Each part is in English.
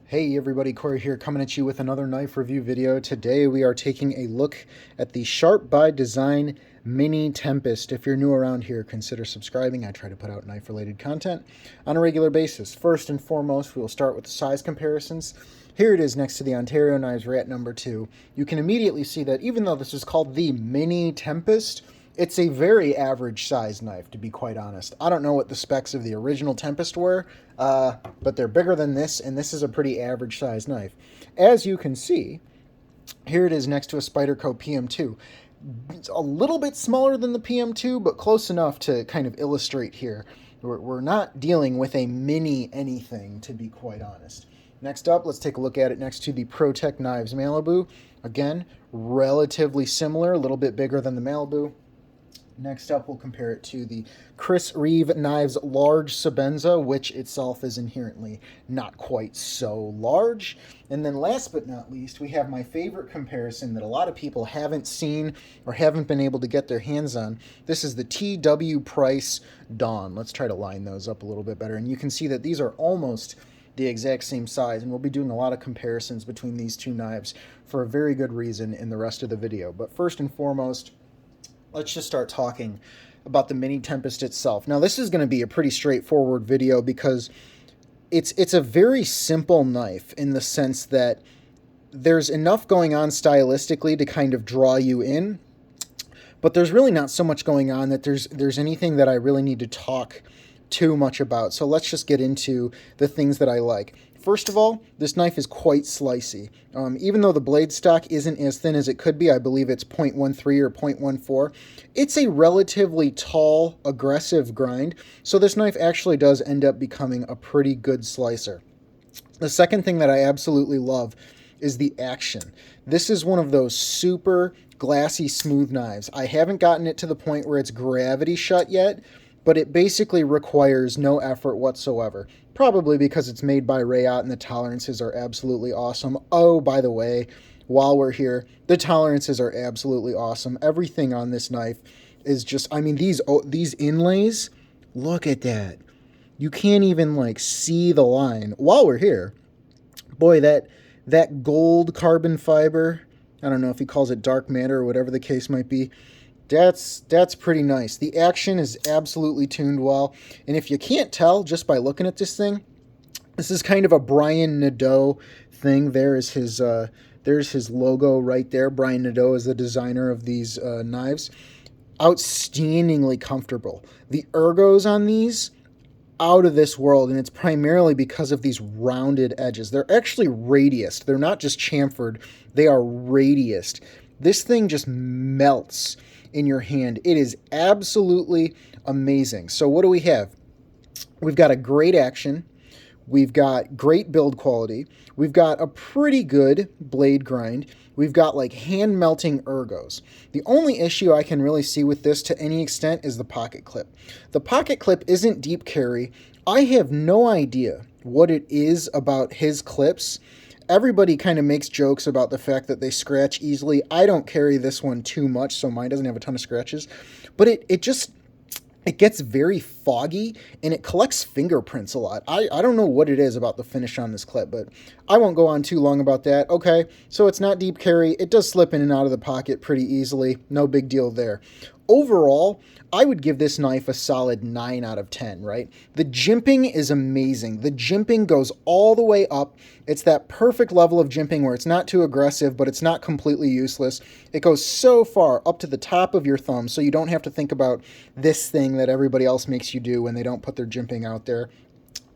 Hey everybody, Corey here coming at you with another knife review video. Today we are taking a look at the Sharp by Design Mini Tempest. If you're new around here, consider subscribing. I try to put out knife related content on a regular basis. First and foremost, we will start with the size comparisons. Here it is next to the Ontario knives, we're at number 2. You can immediately see that even though this is called the Mini Tempest, it's a very average size knife, to be quite honest. I don't know what the specs of the original Tempest were, but they're bigger than this, and this is a pretty average size knife. As you can see, here it is next to a Spyderco PM2. It's a little bit smaller than the PM2, but close enough to kind of illustrate here. We're not dealing with a mini anything, to be quite honest. Next up, let's take a look at it next to the ProTech Knives Malibu. Again, relatively similar, a little bit bigger than the Malibu. Next up, we'll compare it to the Chris Reeve Knives Large Sebenza, which itself is inherently not quite so large. And then last but not least, we have my favorite comparison that a lot of people haven't seen or haven't been able to get their hands on. This is the TW Price Dawn. Let's try to line those up a little bit better. And you can see that these are almost the exact same size, and we'll be doing a lot of comparisons between these two knives for a very good reason in the rest of the video. But first and foremost, let's just start talking about the Mini Tempest itself. Now, this is going to be a pretty straightforward video because it's a very simple knife in the sense that there's enough going on stylistically to kind of draw you in, but there's really not so much going on that there's anything that I really need to talk too much about. So let's just get into the things that I like. First of all, this knife is quite slicey. Even though the blade stock isn't as thin as it could be, I believe it's 0.13 or 0.14, it's a relatively tall, aggressive grind, so this knife actually does end up becoming a pretty good slicer. The second thing that I absolutely love is the action. This is one of those super glassy, smooth knives. I haven't gotten it to the point where it's gravity shut yet, but it basically requires no effort whatsoever. Probably because it's made by Rayot and the tolerances are absolutely awesome. Oh, by the way, while we're here, the tolerances are absolutely awesome. Everything on this knife is just, I mean, these inlays, look at that. You can't even like see the line. While we're here, boy, that gold carbon fiber, I don't know if he calls it dark matter or whatever the case might be, that's pretty nice. The action is absolutely tuned well. And if you can't tell just by looking at this thing, this is kind of a Brian Nadeau thing. There's his logo right there. Brian Nadeau is the designer of these knives. Outstandingly comfortable. The ergos on these, out of this world, and it's primarily because of these rounded edges. They're actually radiused. They're not just chamfered. They are radiused. This thing just melts in your hand. It is absolutely amazing. So what do we have? We've got a great action. We've got great build quality. We've got a pretty good blade grind. We've got like hand melting ergos. The only issue I can really see with this to any extent is the pocket clip. The pocket clip isn't deep carry. I have no idea what it is about his clips. Everybody kind of makes jokes about the fact that they scratch easily. I don't carry this one too much, so mine doesn't have a ton of scratches. But it gets very foggy, and it collects fingerprints a lot. I don't know what it is about the finish on this clip, but I won't go on too long about that. Okay, so it's not deep carry. It does slip in and out of the pocket pretty easily. No big deal there. Overall, I would give this knife a solid 9 out of 10, right? The jimping is amazing. The jimping goes all the way up. It's that perfect level of jimping where it's not too aggressive, but it's not completely useless. It goes so far up to the top of your thumb, so you don't have to think about this thing that everybody else makes you do when they don't put their jimping out there.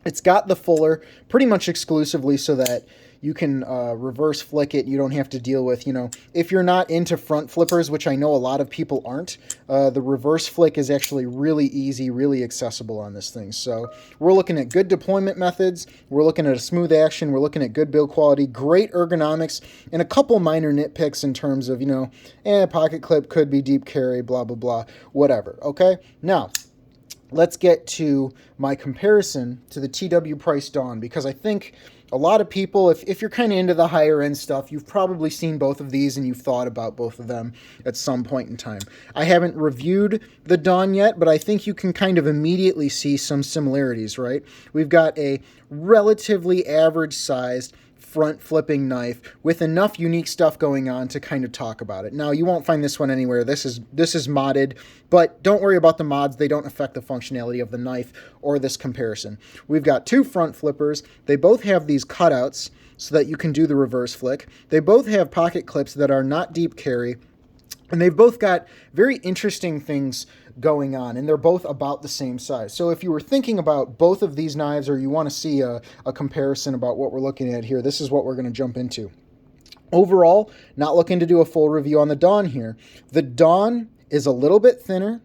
It's got the fuller pretty much exclusively so that you can reverse flick it. You don't have to deal with, if you're not into front flippers, which I know a lot of people aren't, the reverse flick is actually really easy, really accessible on this thing. So we're looking at good deployment methods. We're looking at a smooth action. We're looking at good build quality, great ergonomics, and a couple minor nitpicks in terms of, pocket clip could be deep carry, blah, blah, blah, whatever. Okay, now let's get to my comparison to the TW Price Dawn, because I think a lot of people, if you're kind of into the higher end stuff, you've probably seen both of these and you've thought about both of them at some point in time. I haven't reviewed the Dawn yet, but I think you can kind of immediately see some similarities, right? We've got a relatively average sized front flipping knife with enough unique stuff going on to kind of talk about it. Now, you won't find this one anywhere. This is modded, but don't worry about the mods. They don't affect the functionality of the knife or this comparison. We've got two front flippers. They both have these cutouts so that you can do the reverse flick. They both have pocket clips that are not deep carry, and they've both got very interesting things going on, and they're both about the same size. So if you were thinking about both of these knives, or you want to see a comparison about what we're looking at here, this is what we're going to jump into. Overall, not looking to do a full review on the Dawn here. The Dawn is a little bit thinner,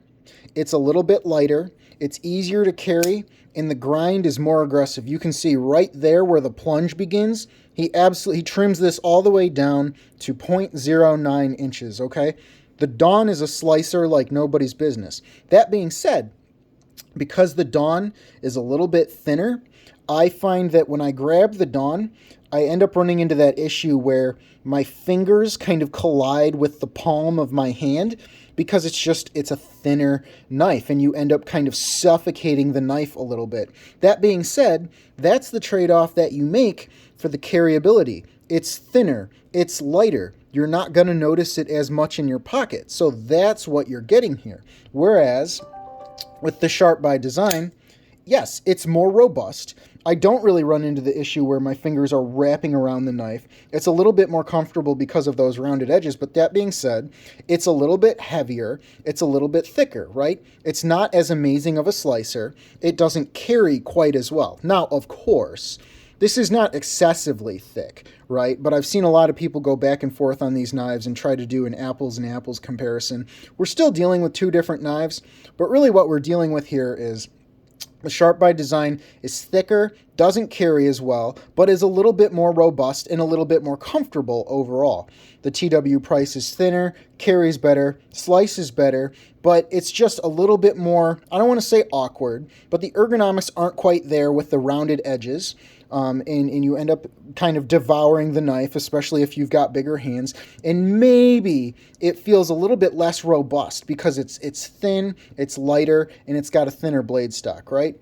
it's a little bit lighter, it's easier to carry, and the grind is more aggressive. You can see right there where the plunge begins, he trims this all the way down to 0.09 inches, okay? The Dawn is a slicer like nobody's business. That being said, because the Dawn is a little bit thinner, I find that when I grab the Dawn, I end up running into that issue where my fingers kind of collide with the palm of my hand, because it's a thinner knife, and you end up kind of suffocating the knife a little bit. That being said, that's the trade-off that you make for the carryability. It's thinner, it's lighter, you're not going to notice it as much in your pocket. So that's what you're getting here. Whereas with the Sharp by Design, yes, it's more robust. I don't really run into the issue where my fingers are wrapping around the knife. It's a little bit more comfortable because of those rounded edges, but that being said, it's a little bit heavier, it's a little bit thicker, right? It's not as amazing of a slicer. It doesn't carry quite as well. Now, of course, this is not excessively thick, right? But I've seen a lot of people go back and forth on these knives and try to do an apples and apples comparison. We're still dealing with two different knives, but really what we're dealing with here is the Sharp by Design is thicker, doesn't carry as well, but is a little bit more robust and a little bit more comfortable overall. The TW Price is thinner, carries better, slices better, but it's just a little bit more, I don't want to say awkward, but the ergonomics aren't quite there with the rounded edges. And you end up kind of devouring the knife, especially if you've got bigger hands. And maybe it feels a little bit less robust because it's thin, it's lighter, and it's got a thinner blade stock, right?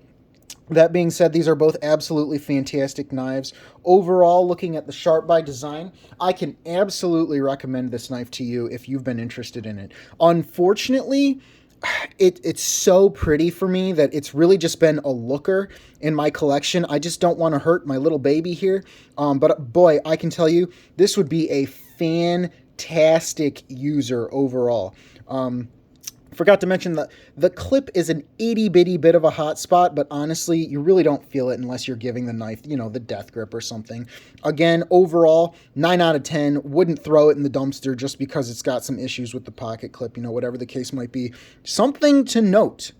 That being said, these are both absolutely fantastic knives. Overall, looking at the Sharp by Design, I can absolutely recommend this knife to you if you've been interested in it. Unfortunately, it's so pretty for me that it's really just been a looker in my collection. I just don't want to hurt my little baby here. But boy, I can tell you, this would be a fantastic user overall. Forgot to mention that the clip is an itty-bitty bit of a hot spot, but honestly, you really don't feel it unless you're giving the knife, the death grip or something. Again, overall, 9 out of 10. Wouldn't throw it in the dumpster just because it's got some issues with the pocket clip, whatever the case might be. Something to note.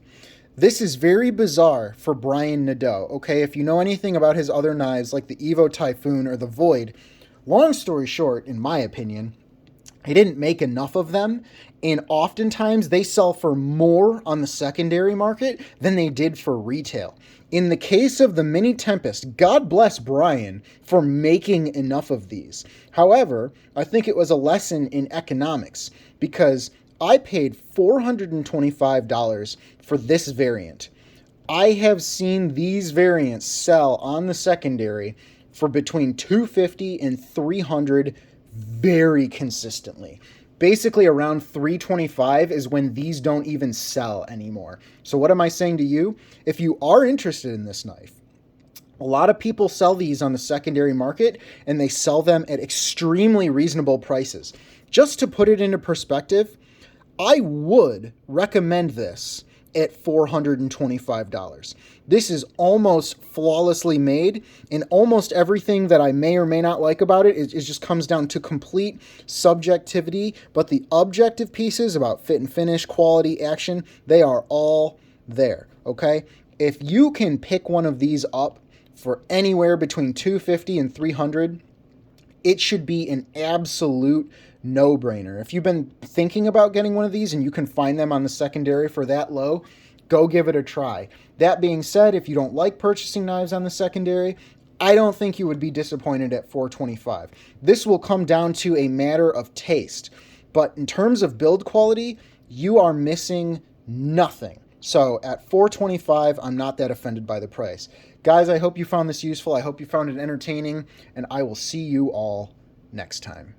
This is very bizarre for Brian Nadeau, okay? If you know anything about his other knives, like the Evo Typhoon or the Void, long story short, in my opinion, he didn't make enough of them, and oftentimes they sell for more on the secondary market than they did for retail. In the case of the Mini Tempest, God bless Brian for making enough of these. However, I think it was a lesson in economics, because I paid $425 for this variant. I have seen these variants sell on the secondary for between $250 and $300 very consistently. Basically around $325 is when these don't even sell anymore. So what am I saying to you? If you are interested in this knife, a lot of people sell these on the secondary market, and they sell them at extremely reasonable prices. Just to put it into perspective, I would recommend this at $425. This is almost flawlessly made, and almost everything that I may or may not like about it just comes down to complete subjectivity, but the objective pieces about fit and finish, quality, action, they are all there, okay? If you can pick one of these up for anywhere between $250 and $300, it should be an absolute no-brainer. If you've been thinking about getting one of these and you can find them on the secondary for that low, go give it a try. That being said, if you don't like purchasing knives on the secondary, I don't think you would be disappointed at $425. This will come down to a matter of taste. But in terms of build quality, you are missing nothing. So at $425, I'm not that offended by the price. Guys, I hope you found this useful. I hope you found it entertaining, and I will see you all next time.